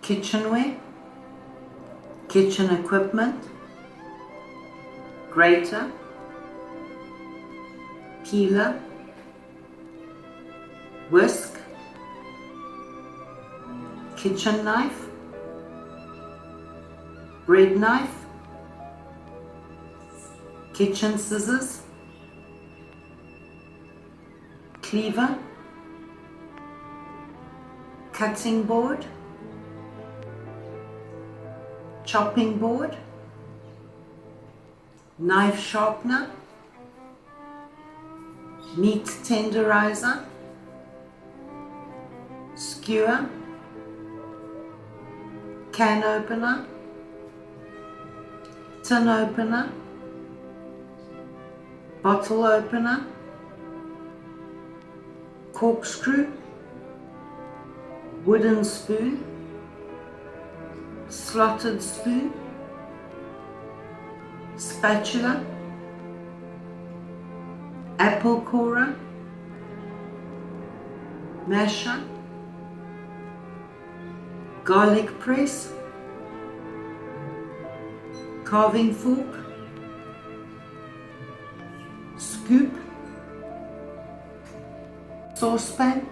kitchenware, kitchen equipment, grater, peeler, whisk, kitchen knife, bread knife, kitchen scissors, cleaver, cutting board, chopping board, knife sharpener, meat tenderizer, skewer, can opener, tin opener, bottle opener, corkscrew, wooden spoon, slotted spoon, spatula, apple corer, masher, garlic press, carving fork, scoop, saucepan,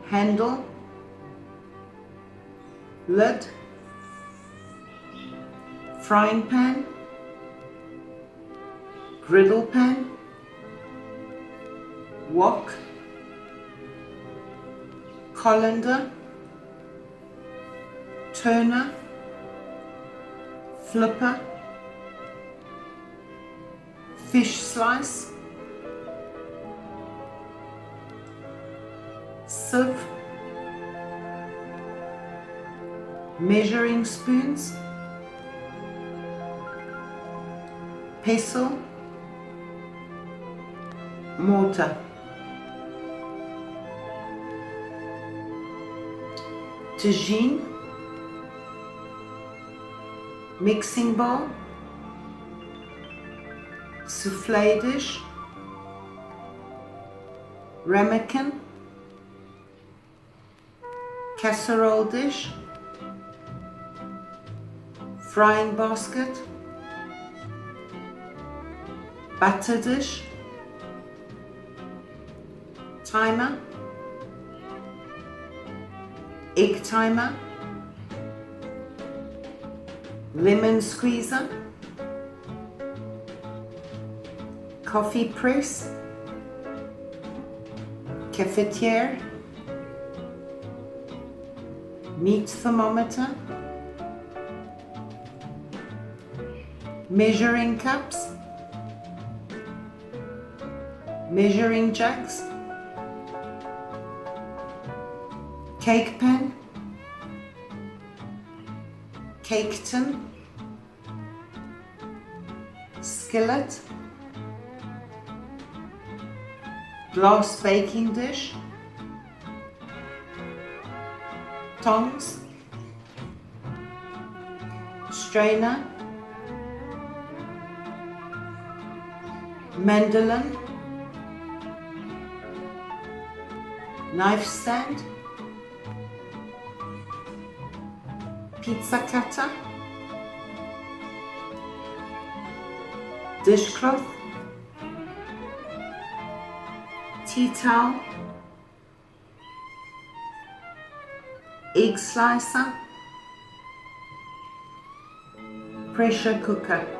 handle, lid, frying pan, griddle pan, wok, colander, turner, flipper, fish slice, sieve, measuring spoons, pestle, mortar. Tagine, mixing bowl, souffle dish, ramekin, casserole dish, frying basket, butter dish, timer, egg timer, lemon squeezer, coffee press, cafetiere, meat thermometer, measuring cups, measuring jugs, cake pan, cake tin, skillet, glass baking dish, tongs, strainer, mandolin, knife stand, pizza cutter, dishcloth, tea towel, egg slicer, pressure cooker.